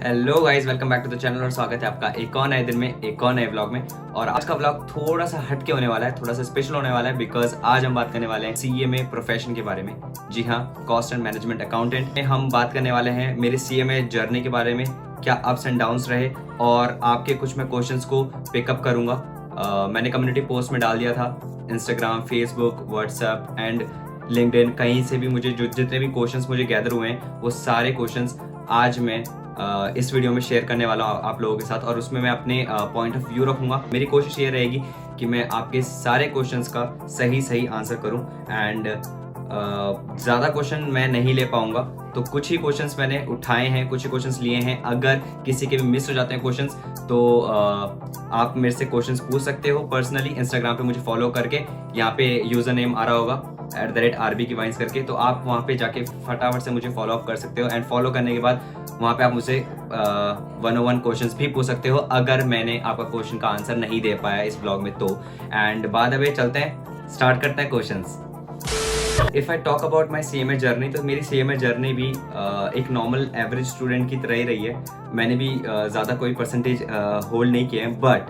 Hello guys, welcome back to the channel और स्वागत है आपका एक और नए दिन में, एक और नए व्लॉग में। और आज का व्लॉग थोड़ा सा हटके होने वाला है, थोड़ा सा स्पेशल होने वाला है बिकॉज आज हम बात करने वाले हैं सीएमए प्रोफेशन के बारे में। जी हाँ, कॉस्ट एंड मैनेजमेंट अकाउंटेंट में हम बात करने वाले हैं मेरे सीएमए जर्नी के बारे में, क्या अप्स एंड डाउन्स रहे और आपके कुछ मैं क्वेश्चंस को पिकअप करूंगा। मैंने कम्युनिटी पोस्ट में डाल दिया था, Instagram, Facebook, WhatsApp and LinkedIn, कहीं से भी मुझे जो जितने भी क्वेश्चंस मुझे गैदर हुए हैं वो सारे क्वेश्चंस आज मैं इस वीडियो में शेयर करने वाला हूँ आप लोगों के साथ। और उसमें मैं अपने पॉइंट ऑफ व्यू रखूंगा। मेरी कोशिश ये रहेगी कि मैं आपके सारे क्वेश्चंस का सही आंसर करूं एंड ज़्यादा क्वेश्चन मैं नहीं ले पाऊंगा, तो कुछ ही क्वेश्चंस मैंने उठाए हैं, कुछ ही क्वेश्चंस लिए हैं। अगर किसी के भी मिस हो जाते हैं क्वेश्चंस तो आप मेरे से क्वेश्चंस पूछ सकते हो पर्सनली। इंस्टाग्राम पे मुझे फॉलो करके, यहाँ पे यूज़र नेम आ रहा होगा @RBKVines करके, तो आप वहाँ पे जाके फटाफट से मुझे फॉलो अप कर सकते हो। एंड फॉलो करने के बाद वहाँ पे आप मुझसे 101 क्वेश्चंस भी पूछ सकते हो अगर मैंने आपका क्वेश्चन का आंसर नहीं दे पाया इस ब्लॉग में तो। एंड बाद अब चलते हैं, स्टार्ट करते हैं questions. If I talk about my CMA journey, तो मेरी सीएमए जर्नी भी एक नॉर्मल एवरेज स्टूडेंट की तरह ही रही है। मैंने भी ज़्यादा कोई परसेंटेज होल्ड नहीं किए हैं, बट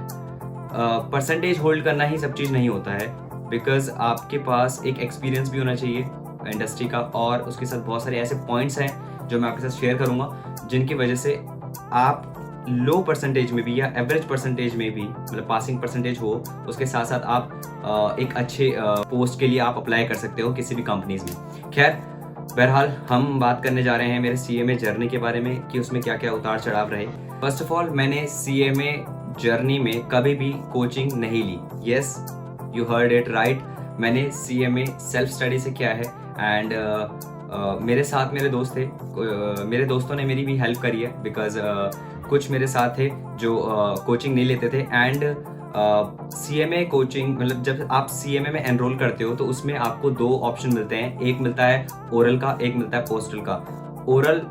परसेंटेज होल्ड करना ही सब चीज़ नहीं होता है, बिकॉज आपके पास एक एक्सपीरियंस भी होना चाहिए इंडस्ट्री का। और उसके साथ बहुत सारे ऐसे पॉइंट्स हैं जो मैं आपके साथ शेयर करूंगा, जिनकी वजह से आप लो परसेंटेज में भी या एवरेज परसेंटेज में भी, मतलब पासिंग परसेंटेज हो, उसके साथ साथ आप एक अच्छे पोस्ट के लिए आप अप्लाई कर सकते हो किसी भी कंपनीज में। खैर, बहरहाल हम बात करने जा रहे हैं मेरे सीएमए जर्नी के बारे में कि उसमें क्या क्या उतार चढ़ाव रहे। फर्स्ट ऑफ ऑल, मैंने सीएमए जर्नी में कभी भी कोचिंग नहीं ली। Yes, you heard it right, मैंने सीएमए सेल्फ स्टडी से किया है। एंड मेरे साथ मेरे दोस्त थे, मेरे दोस्तों ने मेरी भी हेल्प करी है बिकॉज कुछ मेरे साथ थे जो कोचिंग नहीं लेते थे। एंड सीएमए कोचिंग, मतलब जब आप सीएमए में एनरोल करते हो तो उसमें आपको दो ऑप्शन मिलते हैं, एक मिलता है ओरल का, एक मिलता है पोस्टल का। ओरल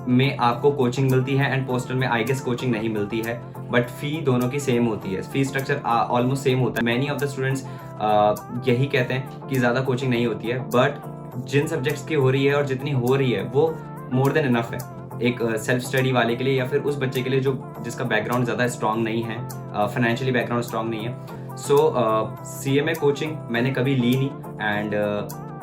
में आपको कोचिंग मिलती है एंड पोस्टल में आई गेस कोचिंग नहीं मिलती है, बट फी दोनों की सेम होती है, फी स्ट्रक्चर ऑलमोस्ट सेम होता है। मैनी ऑफ द स्टूडेंट्स यही कहते हैं कि ज़्यादा कोचिंग नहीं होती है, बट जिन सब्जेक्ट्स की हो रही है और जितनी हो रही है वो मोर देन इनफ है एक सेल्फ स्टडी वाले के लिए, या फिर उस बच्चे के लिए जो जिसका बैकग्राउंड ज़्यादा स्ट्रांग नहीं है, फाइनेंशियली बैकग्राउंड स्ट्रांग नहीं है। सो सीएमए कोचिंग मैंने कभी ली नहीं। एंड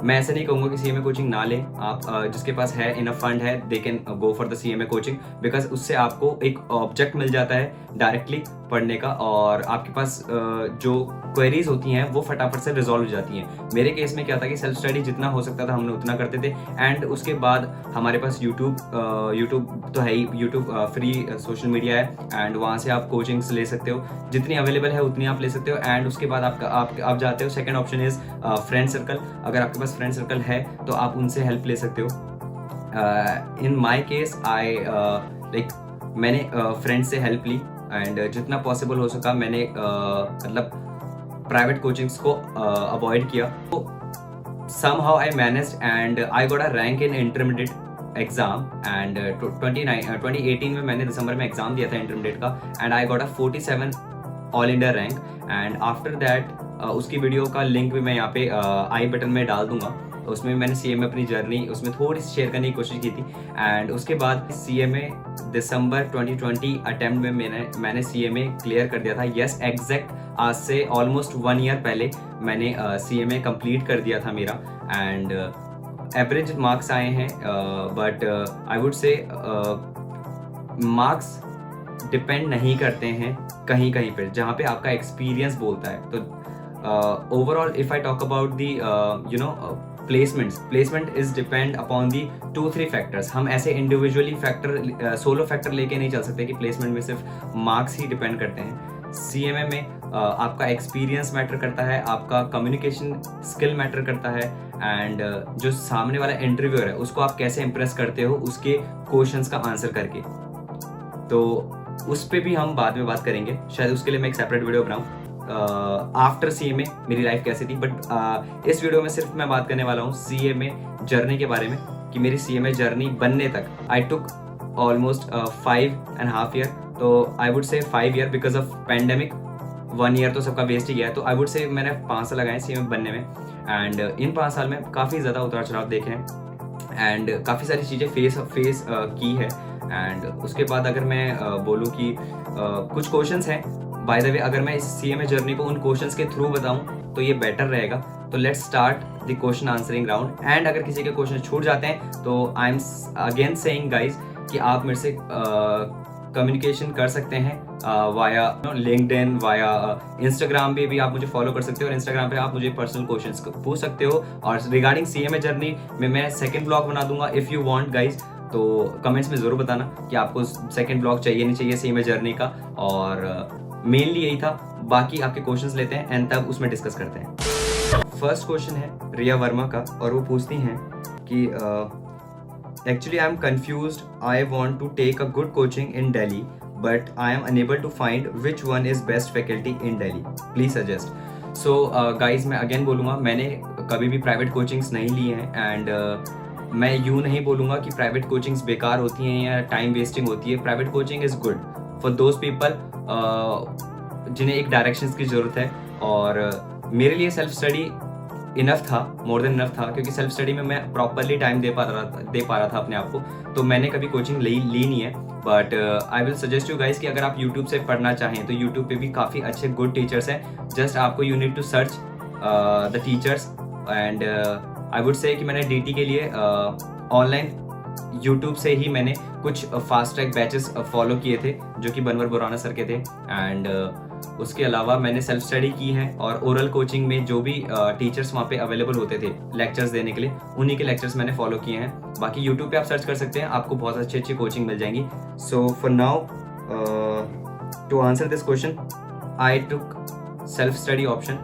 मैं ऐसे नहीं कहूँगा कि सीएमए कोचिंग ना लें आप। जिसके पास है इनफ फंड है, they can go for the CMA coaching, because उससे आपको एक ऑब्जेक्ट मिल जाता है डायरेक्टली पढ़ने का, और आपके पास जो क्वेरीज होती हैं वो फटाफट से रिजॉल्व हो जाती हैं। मेरे केस में क्या था कि सेल्फ स्टडी जितना हो सकता था हमने उतना करते थे। एंड उसके बाद हमारे पास यूट्यूब तो है ही, यूट्यूब फ्री सोशल मीडिया है एंड वहाँ से आप कोचिंग्स ले सकते हो, जितनी अवेलेबल है उतनी आप ले सकते हो। एंड उसके बाद आप जाते हो, second option is friend circle. अगर आपके पास फ्रेंड सर्कल है तो आप उनसे हेल्प ले सकते हो। इन माई केस आई मैंने फ्रेंड से हेल्प ली एंड जितना पॉसिबल हो सका मैंने मतलब प्राइवेट कोचिंग्स को अवॉइड किया। तो somehow I managed and I got a rank in intermediate exam and 2018 में मैंने दिसंबर में एग्जाम दिया था इंटरमीडिएट का and I got a 47 all India rank. And after that उसकी वीडियो का लिंक भी मैं यहाँ पे आई बटन में डाल दूंगा। उसमें मैंने सीएमए अपनी जर्नी उसमें थोड़ी सी शेयर करने की कोशिश की थी। एंड उसके बाद सीएमए दिसंबर 2020 अटेम्प्ट में मैंने सीएमए क्लियर कर दिया था। यस, एग्जैक्ट आज से ऑलमोस्ट 1 ईयर पहले मैंने सीएमए कंप्लीट कर दिया था मेरा। एंड एवरेज मार्क्स आए हैं, but I would say marks depend नहीं करते हैं कहीं कहीं पर, जहाँ पे आपका एक्सपीरियंस बोलता है। तो overall if I talk about the placement is depend upon the 2-3 factors. हम ऐसे इंडिविजुअली फैक्टर, सोलो फैक्टर लेके नहीं चल सकते कि प्लेसमेंट में सिर्फ मार्क्स ही डिपेंड करते हैं। सीएमए में आपका एक्सपीरियंस मैटर करता है, आपका कम्युनिकेशन स्किल मैटर करता है, एंड जो सामने वाला इंटरव्यूअर है उसको आप कैसे इम्प्रेस करते हो उसके क्वेश्चंस का आंसर करके। तो उस पर भी हम बाद में बात करेंगे, शायद उसके लिए मैं एक सेपरेट वीडियो बनाऊँ आफ्टर सीएमए मेरी लाइफ कैसी थी। बट इस वीडियो में सिर्फ मैं बात करने वाला हूँ सीएमए जर्नी के बारे में, कि मेरी सीएमए जर्नी बनने तक आई टुक ऑलमोस्ट 5.5 ईयर। तो आई would say 5 year because of pandemic, 1 year तो सबका वेस्ट ही गया है। तो आई वुड से मैंने 5 साल लगाए सीएमए बनने में। एंड इन 5 साल में काफ़ी ज़्यादा उतार चढ़ाव देखे हैं एंड काफ़ी सारी चीज़ें फेस की है। एंड उसके बाद अगर मैं बोलूँ कि कुछ क्वेश्चंस हैं, बाय द वे अगर मैं इस CMA जर्नी को उन क्वेश्चंस के थ्रू बताऊं तो ये बेटर रहेगा। तो let's start the question answering round, and अगर किसी के क्वेश्चन छूट जाते हैं तो I am again saying guys कि आप मेरे से कम्युनिकेशन कर सकते हैं वाया लिंक्डइन, वाया इंस्टाग्राम पे भी आप मुझे फॉलो कर सकते हो, और इंस्टाग्राम पे आप मुझे पर्सनल क्वेश्चंस पूछ सकते हो। और रिगार्डिंग CMA जर्नी में मैं सेकंड ब्लॉग बना दूंगा इफ़ यू वांट गाइज, तो कमेंट्स में ज़रूर बताना कि आपको सेकंड ब्लॉग चाहिए नहीं चाहिए CMA जर्नी का। और मेनली यही था, बाकी आपके क्वेश्चंस लेते हैं एंड तब उसमें डिस्कस करते हैं। फर्स्ट क्वेश्चन है रिया वर्मा का, और वो पूछती हैं कि actually I am confused, I want to take a good coaching in Delhi but I am unable to find which one is best faculty in Delhi, please suggest. So guys मैं अगेन बोलूँगा, मैंने कभी भी प्राइवेट कोचिंग्स नहीं ली हैं, and मैं यूँ नहीं बोलूँगा कि प्राइवेट कोचिंग्स बेकार होती हैं या टाइम वेस्टिंग होती है। Private coaching is good for those people जिन्हें एक डायरेक्शंस की ज़रूरत है, और मेरे लिए सेल्फ स्टडी इनफ था, मोर देन इनफ था, क्योंकि सेल्फ स्टडी में मैं प्रॉपरली टाइम दे पा रहा था अपने आप को। तो मैंने कभी कोचिंग ली नहीं है, but I will suggest you guys कि अगर आप यूट्यूब से पढ़ना चाहें तो यूट्यूब पे भी काफ़ी अच्छे गुड टीचर्स हैं। जस्ट आपको you need to search the teachers, and I would say कि मैंने DT के लिए ऑनलाइन यूट्यूब से ही मैंने कुछ फास्ट ट्रैक बैचेस फॉलो किए थे जो कि बनवर बुराना सर के थे, एंड उसके अलावा मैंने सेल्फ स्टडी की है, और ओरल कोचिंग में जो भी टीचर्स वहाँ पे अवेलेबल होते थे लेक्चर्स देने के लिए, उन्हीं के लेक्चर्स मैंने फॉलो किए हैं। बाकी यूट्यूब पे आप सर्च कर सकते हैं, आपको बहुत अच्छी कोचिंग मिल जाएंगी। So for now to answer this question I took self study option.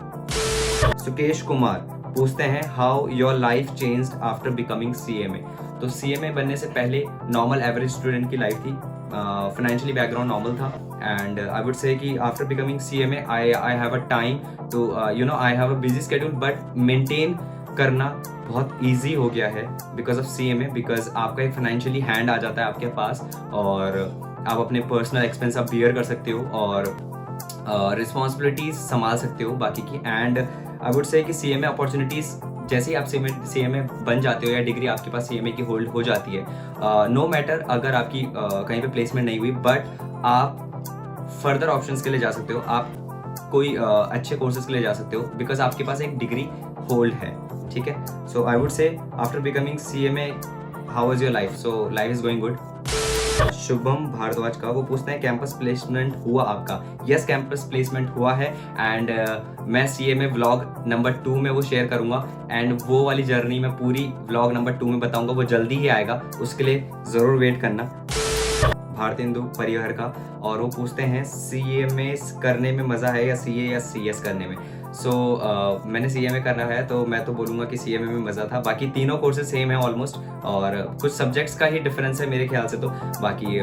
Sukesh Kumar पूछते हैं how your life changed after becoming CMA। तो CMA बनने से पहले नॉर्मल एवरेज स्टूडेंट की लाइफ थी, फाइनेंशियली बैकग्राउंड नॉर्मल था, एंड आई वुड से कि after becoming CMA I have a time to I have a busy schedule, but maintain करना बहुत ईजी हो गया है बिकॉज ऑफ CMA, बिकॉज आपका एक फाइनेंशियली हैंड आ जाता है आपके पास, और आप अपने पर्सनल एक्सपेंस आप बियर कर सकते हो, और रिस्पॉन्सिबिलिटीज संभाल सकते हो बाकी की। एंड आई वुड से कि CMA अपॉर्चुनिटीज़ जैसे ही आप CMA बन जाते हो या डिग्री आपके पास CMA की होल्ड हो जाती है, नो मैटर अगर आपकी कहीं पे प्लेसमेंट नहीं हुई, बट आप फर्दर ऑप्शंस के लिए जा सकते हो, आप कोई अच्छे कोर्सेज के लिए जा सकते हो, बिकॉज आपके पास एक डिग्री होल्ड है, ठीक है। So I would say after becoming CMA how was your life? So life is going good. Shubham Bhardwaj का, वो पूछते हैं कैंपस प्लेसमेंट हुआ आपका? यस, कैंपस प्लेसमेंट हुआ है, एंड मैं CMA व्लॉग नंबर 2 में वो शेयर करूंगा, एंड वो वाली जर्नी मैं पूरी व्लॉग नंबर 2 में बताऊंगा, वो जल्दी ही आएगा, उसके लिए ज़रूर वेट करना। भारतेंदु परिहर का, और वो पूछते हैं CMA करने में मज़ा है या CA या CS करने में? सो मैंने CMA करना है, तो मैं तो बोलूँगा कि CMA में मज़ा था। बाकी तीनों कोर्सेज सेम है ऑलमोस्ट, और कुछ सब्जेक्ट्स का ही डिफरेंस है मेरे ख्याल से, तो बाकी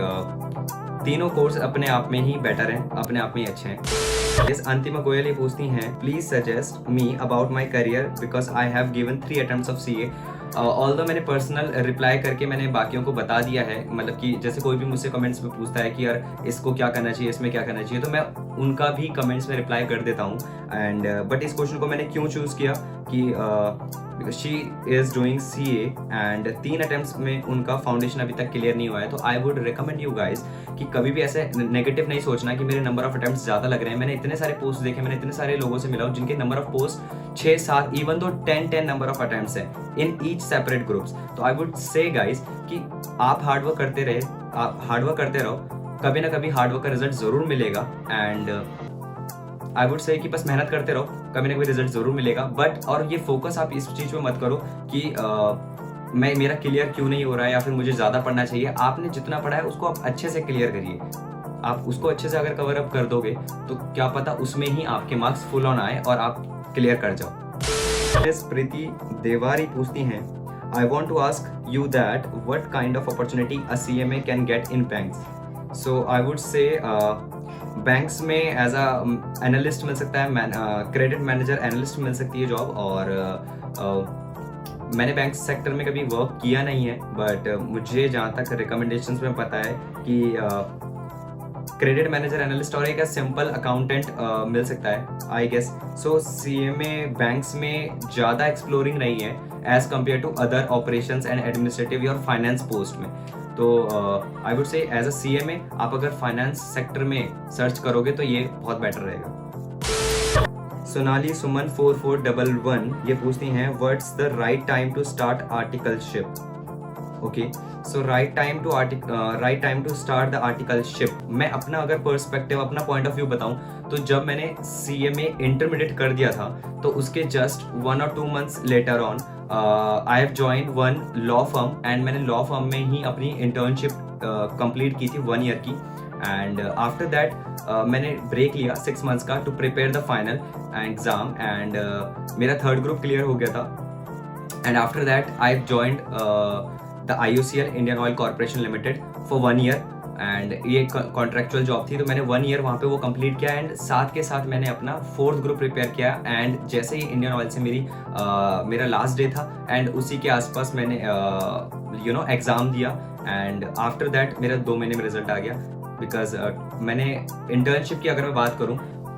तीनों कोर्स अपने आप में ही बेटर हैं, अपने आप में ही अच्छे हैं। इस अंतिमा गोयल ये पूछती हैं please suggest me about my career because I have given 3 attempts of CA। Although मैंने पर्सनल रिप्लाई करके मैंने बाकियों को बता दिया है, मतलब कि जैसे कोई भी मुझसे कमेंट्स में पूछता है कि यार इसको क्या करना चाहिए, इसमें क्या करना चाहिए, तो मैं उनका भी कमेंट्स में रिप्लाई कर देता हूँ। एंड बट इस क्वेश्चन को मैंने क्यों चूज़ किया कि she is doing CA and 3 attempts में उनका फाउंडेशन अभी तक क्लियर नहीं हुआ है, तो आई वुड रिकमेंड यू गाइज कि कभी भी ऐसे नेगेटिव नहीं सोचना कि मेरे नंबर ऑफ अटेम्प्ट्स ज़्यादा लग रहे हैं। मैंने इतने सारे पोस्ट देखे, मैंने इतने सारे लोगों से मिला हूँ जिनके number of post 6-7 even though 10 number of attempts हैं इन ईच सेपरेट ग्रुप्स। तो आई वुड से गाइज कि आप हार्डवर्क करते रहो, कभी ना कभी हार्डवर्क का रिजल्ट ज़रूर मिलेगा। एंड आई वुड से कि बस मेहनत करते रहो, कभी ना कभी रिजल्ट ज़रूर मिलेगा। बट और ये फोकस आप इस चीज़ पे मत करो कि मेरा क्लियर क्यों नहीं हो रहा है या फिर मुझे ज़्यादा पढ़ना चाहिए। आपने जितना पढ़ा है उसको आप अच्छे से क्लियर करिए। आप उसको अच्छे से अगर कवर अप कर दोगे तो क्या पता उसमें ही आपके मार्क्स फुल ऑन आए और आप क्लियर कर जाओ। प्रीति देवारी पूछती हैं I want to ask you that what kind of opportunity a CMA can get in banks. So I would say banks में एज अ एनालिस्ट मिल सकता है, क्रेडिट मैनेजर एनालिस्ट मिल सकती है जॉब। और मैंने बैंक सेक्टर में कभी वर्क किया नहीं है, बट मुझे जहाँ तक रिकमेंडेशंस में पता है कि क्रेडिट मैनेजर एनालिस्ट और एक सिंपल अकाउंटेंट मिल सकता है I guess. So CMA banks में ज़्यादा एक्सप्लोरिंग नहीं है as compare to other operations and administrative और फाइनेंस पोस्ट में। तो आई वुड से एज अ CMA आप अगर फाइनेंस सेक्टर में सर्च करोगे तो ये बहुत बेटर रहेगा। सोनाली सुमन 4411 ये पूछती हैं what's the right time to start articleship. Okay, so right time to start the articleship. मैं अपना अगर पर्सपेक्टिव, अपना पॉइंट ऑफ व्यू बताऊं तो जब मैंने CMA इंटरमीडिएट कर दिया था तो उसके just 1 or 2 months later on I have joined one law firm and मैंने लॉ फर्म में ही अपनी इंटर्नशिप कंप्लीट की थी 1 year की। एंड आफ्टर दैट मैंने ब्रेक लिया 6 months का to prepare the final exam and मेरा 3rd ग्रुप क्लियर हो गया था। And after that I joined the IOCL Indian Oil Corporation Limited for 1 year and ये कॉन्ट्रेक्चुअल जॉब थी तो मैंने 1 year वहाँ पे वो कंप्लीट किया एंड साथ के साथ मैंने अपना 4th ग्रुप प्रिपेयर किया। एंड जैसे ही इंडियन ऑयल से मेरा लास्ट डे था एंड उसी के आसपास मैंने एग्ज़ाम दिया एंड आफ्टर दैट मेरा 2 महीने में रिजल्ट आ गया। बिकॉज मैंने इंटर्नशिप की अगर मैं बात करूँ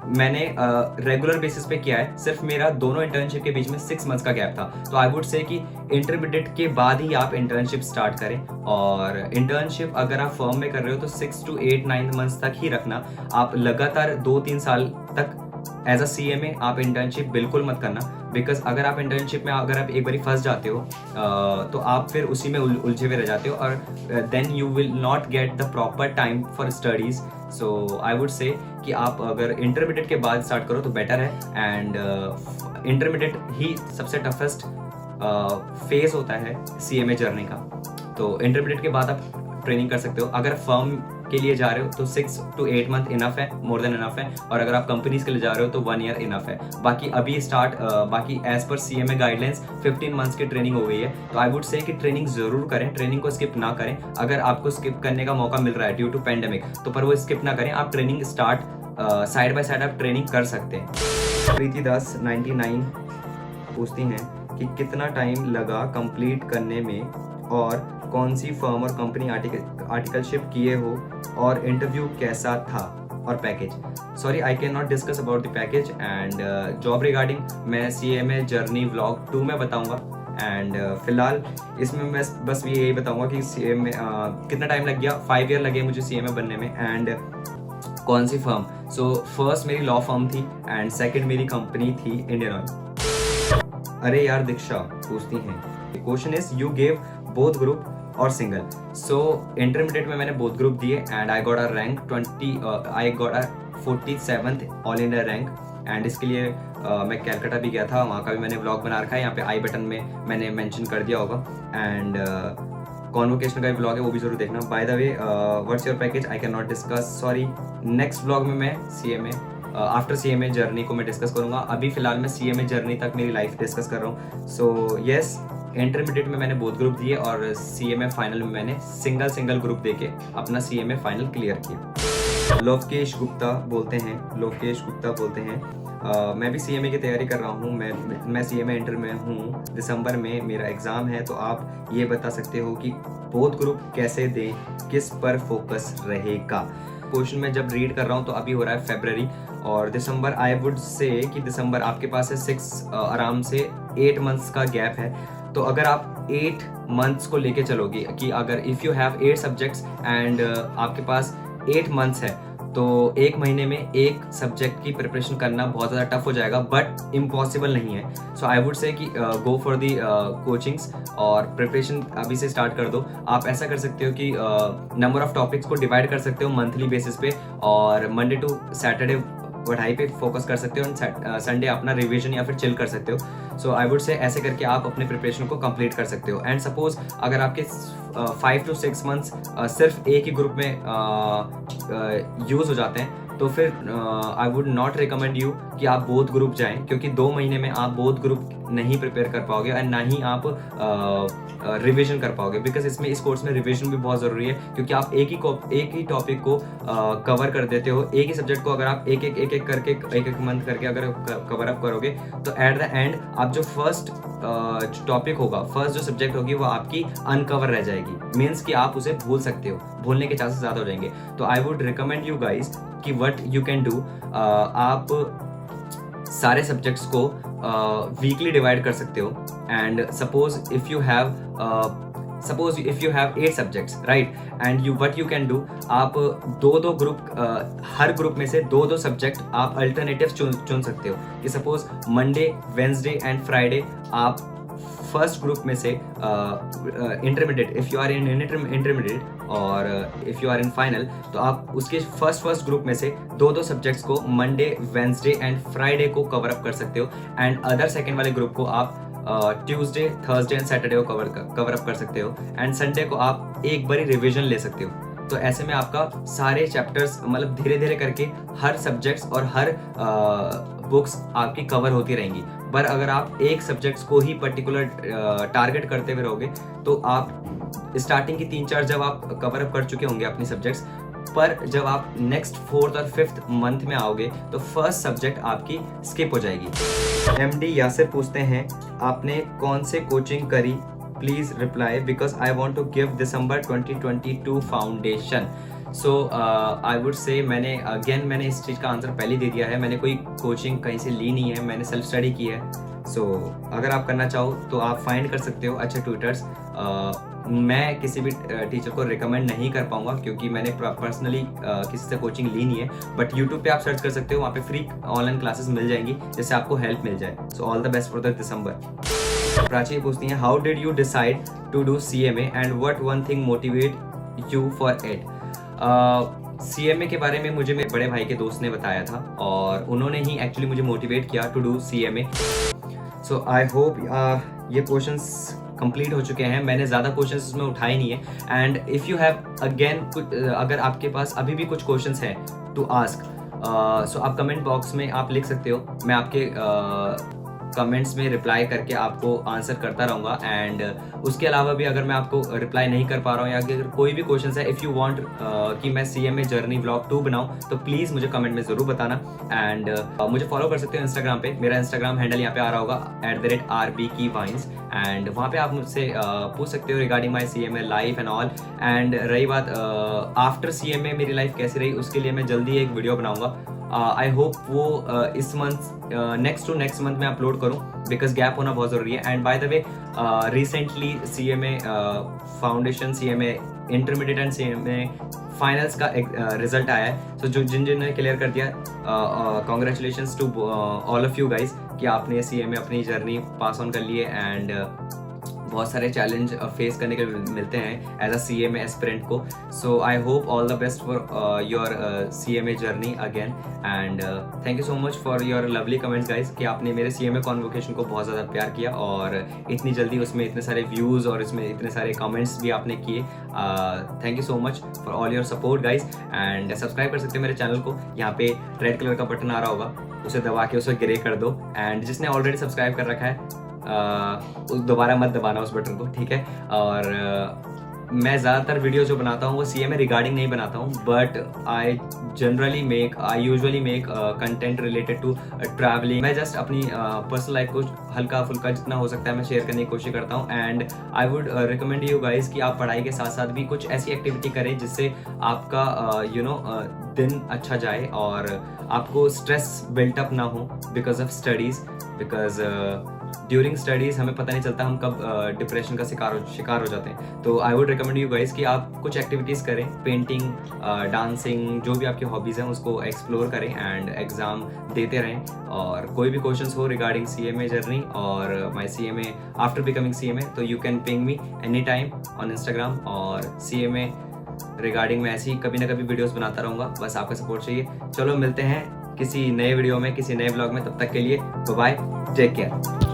मैंने रेगुलर बेसिस पे किया है, सिर्फ मेरा दोनों इंटर्नशिप के बीच में 6 months का गैप था। तो आई वुड से कि इंटरमीडिएट के बाद ही आप इंटर्नशिप स्टार्ट करें और इंटर्नशिप अगर आप फर्म में कर रहे हो तो 6 to 8 9 months तक ही रखना। आप लगातार 2-3 साल तक एज अ CMA आप इंटर्नशिप बिल्कुल मत करना। बिकॉज अगर आप इंटर्नशिप में अगर आप एक बारी फंस जाते हो तो आप फिर उसी में उलझे हुए रह जाते हो और then you will not get the proper time for studies. So I would say कि आप अगर इंटरमीडिएट के बाद स्टार्ट करो तो बेटर है। एंड इंटरमीडिएट ही सबसे टफेस्ट फेज होता है CMA जर्नी का। तो इंटरमीडिएट के बाद आप ट्रेनिंग कर सकते हो। अगर फर्म के लिए जा रहे हो तो 6 to 8 month इनफ है, मोर देन इनफ है। और अगर आप कंपनीज के लिए जा रहे हो तो 1 year इनफ है। बाकी अभी बाकी as per CMA guidelines 15 months की ट्रेनिंग हो गई है। तो आई वुड से कि ट्रेनिंग जरूर करें, ट्रेनिंग को स्किप ना करें। अगर आपको स्किप करने का मौका मिल रहा है ड्यू टू पेंडेमिक तो पर वो स्किप ना करें, आप training start side by side आप ट्रेनिंग कर सकते हैं। प्रीति दास 99 पूछती हैं कि कितना टाइम लगा कंप्लीट करने में और कौन सी फर्म और कंपनी आर्टिकलशिप किए हो और इंटरव्यू कैसा था और package. Sorry I can not discuss about the package and job regarding मैं CMA जर्नी व्लॉग 2 में बताऊंगा। एंड फिलहाल इसमें मैं बस यही बताऊंगा कि CMA कितना टाइम लग गया। 5 year लगे मुझे CMA बनने में एंड कौन सी फर्म। सो फर्स्ट मेरी लॉ फर्म थी एंड सेकेंड मेरी कंपनी थी इंडियन ऑयल। अरे यार दीक्षा पूछती हैं question is you gave both group और सिंगल। सो इंटरमीडिएट में मैंने बोथ ग्रुप दिए and I got a rank 47th all India rank. And इसके लिए मैं कैलकाटा भी गया था, वहाँ का भी मैंने व्लॉग बना रखा है, यहाँ पे आई बटन में मैंने मेंशन कर दिया होगा। एंड कॉन्वोकेशन का भी व्लॉग है, वो भी जरूर देखना। Bye the way what's your package I can not discuss, sorry. Next vlog में मैं CMA आफ्टर CMA जर्नी को मैं डिस्कस करूंगा। अभी फिलहाल मैं CMA जर्नी तक मेरी लाइफ डिस्कस कर रहा हूँ। सो येस, इंटरमीडिएट में मैंने बोथ ग्रुप दिए और CMA फाइनल में मैंने सिंगल ग्रुप देके अपना CMA फाइनल क्लियर किया। लोकेश गुप्ता बोलते हैं मैं भी CMA की तैयारी कर रहा हूँ। मैं CMA इंटर में हूँ, दिसंबर में मेरा एग्ज़ाम है। तो आप ये बता सकते हो कि बोथ ग्रुप कैसे दें, किस पर फोकस रहेगा। क्वेश्चन में जब रीड कर रहा हूँ तो अभी हो रहा है February और दिसंबर। आई वुड से कि दिसंबर आपके पास है आराम से 8 months का गैप है। तो अगर आप 8 months को लेके चलोगे कि अगर if you have 8 subjects and आपके पास 8 months है तो 1 महीने में एक सब्जेक्ट की प्रिपरेशन करना बहुत ज़्यादा टफ हो जाएगा, बट इम्पॉसिबल नहीं है। सो आई वुड से कि गो फॉर दी कोचिंग्स और प्रिपरेशन अभी से स्टार्ट कर दो। आप ऐसा कर सकते हो कि नंबर ऑफ टॉपिक्स को डिवाइड कर सकते हो मंथली बेसिस पे और मंडे टू सैटरडे पढ़ाई पे फोकस कर सकते हो और संडे अपना रिवीजन या फिर चिल कर सकते हो। सो आई वुड से ऐसे करके आप अपने प्रिपरेशन को कंप्लीट कर सकते हो। एंड सपोज अगर आपके 5 to 6 months सिर्फ एक ही ग्रुप में यूज़ हो जाते हैं तो फिर I would not recommend you कि आप बोथ ग्रुप जाएं, क्योंकि 2 महीने में आप बोथ ग्रुप नहीं प्रिपेयर कर पाओगे एंड ना ही आप रिवीजन कर पाओगे। बिकॉज इसमें इस कोर्स में रिवीजन भी बहुत ज़रूरी है, क्योंकि आप एक ही टॉपिक को कवर कर देते हो। एक ही सब्जेक्ट को अगर आप एक मंथ करके अगर कवर अप करोगे तो एट द एंड आप जो फर्स्ट टॉपिक होगा, फर्स्ट जो सब्जेक्ट होगी वो आपकी अनकवर रह जाएगी। मीन्स कि आप उसे भूल सकते हो, भूलने के चांसेस ज़्यादा हो जाएंगे। तो आई वुड रिकमेंड यू गाइज कि व्हाट यू कैन डू, आप सारे सब्जेक्ट्स को वीकली डिवाइड कर सकते हो। And suppose if you have suppose if you have 8 subjects right, and you what you can do, आप दो ग्रुप, हर ग्रुप में से दो सब्जेक्ट आप अल्टरनेटिव चुन सकते हो कि suppose Monday, Wednesday and Friday आप फर्स्ट ग्रुप में से intermediate, if you are in intermediate और if you are in final, तो आप उसके फर्स्ट ग्रुप में से दो सब्जेक्ट्स को मंडे, वेंसडे एंड फ्राइडे को कवर अप कर सकते हो, एंड अदर सेकेंड वाले ग्रुप को आप ट्यूसडे, थर्सडे एंड सैटरडे को कवर अप कर सकते हो, एंड संडे को आप एक बारी रिवीजन ले सकते हो। तो ऐसे में आपका सारे चैप्टर्स मतलब धीरे धीरे करके हर सब्जेक्ट्स और हर बुक्स आपकी कवर होती रहेंगी। पर अगर आप एक सब्जेक्ट्स को ही पर्टिकुलर टारगेट करते हुए रहोगे तो आप स्टार्टिंग की 3-4 जब आप कवर अप कर चुके होंगे अपनी सब्जेक्ट्स, पर जब आप नेक्स्ट 4th और 5th मंथ में आओगे तो फर्स्ट सब्जेक्ट आपकी स्किप हो जाएगी। एमडी यासिर पूछते हैं, आपने कौन से कोचिंग करी, please reply because I want to give December 2022 foundation. So I would say मैंने इस चीज़ का आंसर पहले दे दिया है, मैंने कोई कोचिंग कहीं से ली नहीं है, मैंने सेल्फ स्टडी की है। सो अगर आप करना चाहो तो आप फाइंड कर सकते हो अच्छे ट्यूटर्स। मैं किसी भी टीचर को रिकमेंड नहीं कर पाऊंगा क्योंकि मैंने पर्सनली किसी से कोचिंग ली नहीं है, बट यूट्यूब पे आप सर्च कर सकते हो, वहाँ पे फ्री ऑनलाइन क्लासेस मिल जाएंगी जिससे आपको हेल्प मिल जाए। So all the best for the December. Prachi पूछती हैं, how did you decide to do CMA and what one thing motivate you for it. CMA के बारे में मुझे मेरे बड़े भाई के दोस्त ने बताया था और उन्होंने ही एक्चुअली मुझे मोटिवेट किया to do CMA। So I hope ये क्वेश्चंस कंप्लीट हो चुके हैं, मैंने ज़्यादा क्वेश्चंस इसमें उठाए नहीं है। And if you have again कुछ, अगर आपके पास अभी भी कुछ क्वेश्चंस हैं टू आस्क, सो आप कमेंट बॉक्स में आप लिख सकते हो, मैं आपके कमेंट्स में रिप्लाई करके आपको आंसर करता रहूँगा। एंड उसके अलावा भी अगर मैं आपको रिप्लाई नहीं कर पा रहा हूँ या अगर कोई भी क्वेश्चन है, इफ़ यू वांट कि मैं CMA जर्नी व्लॉग 2 बनाऊँ तो प्लीज़ मुझे कमेंट में ज़रूर बताना। एंड मुझे फॉलो कर सकते हो इंस्टाग्राम पे, मेरा इंस्टाग्राम हैंडल यहाँ पे आ रहा होगा @RBKeyVines, एंड वहाँ पे आप मुझसे पूछ सकते हो regarding my CMA life and all. And रही बात आफ्टर CMA मेरी लाइफ कैसी रही, उसके लिए मैं जल्दी एक वीडियो बनाऊँगा। आई होप वो इस मंथ नेक्स्ट मंथ में अपलोड करूं बिकॉज गैप होना बहुत ज़रूरी है। And by the way recently CMA foundation, CMA intermediate and CMA finals का रिजल्ट आया है। सो जिन ने क्लियर कर दिया, congratulations to all of you guys कि आपने CMA अपनी जर्नी पास ऑन कर ली है। एंड बहुत सारे चैलेंज फेस करने के मिलते हैं एज अ CMA एस्पिरेंट को। So I hope all the best for your CMA journey again. And thank you so much for your lovely comments guys कि आपने मेरे CMA कॉन्वोकेशन को बहुत ज़्यादा प्यार किया और इतनी जल्दी उसमें इतने सारे व्यूज़ और इसमें इतने सारे कमेंट्स भी आपने किए। Thank you so much for all your support guys. And subscribe कर सकते हैं मेरे चैनल को, यहाँ पे रेड कलर का बटन आ रहा होगा, उसे दबा के उसे ग्रे कर दो। एंड जिसने ऑलरेडी सब्सक्राइब कर रखा है दोबारा मत दबाना उस बटन को, ठीक है। और मैं ज़्यादातर वीडियो जो बनाता हूँ वो CMA रिगार्डिंग नहीं बनाता हूँ, but I usually make content related to travelling. मैं जस्ट अपनी पर्सनल लाइफ को हल्का फुल्का जितना हो सकता है मैं शेयर करने की कोशिश करता हूँ। And I would recommend you guys कि आप पढ़ाई के साथ साथ भी कुछ ऐसी एक्टिविटी करें जिससे आपका दिन अच्छा जाए और आपको स्ट्रेस बिल्टअप ना हो because of studies. Because during studies हमें पता नहीं चलता हम कब डिप्रेशन का शिकार हो जाते हैं। तो आई वुड रिकमेंड यू गाइज कि आप कुछ एक्टिविटीज़ करें, पेंटिंग, डांसिंग, जो भी आपकी हॉबीज़ हैं उसको एक्सप्लोर करें एंड एग्ज़ाम देते रहें। और कोई भी क्वेश्चंस हो रिगार्डिंग CMA जर्नी और माई CMA आफ्टर बिकमिंग CMA तो you can ping me any time on Instagram. और CMA रिगार्डिंग मैं ऐसी कभी ना कभी वीडियोज़ बनाता रहूँगा, बस आपका सपोर्ट चाहिए। चलो मिलते हैं किसी नए वीडियो में, किसी नए ब्लॉग में, तब तक के लिए बाय बाय, टेक केयर।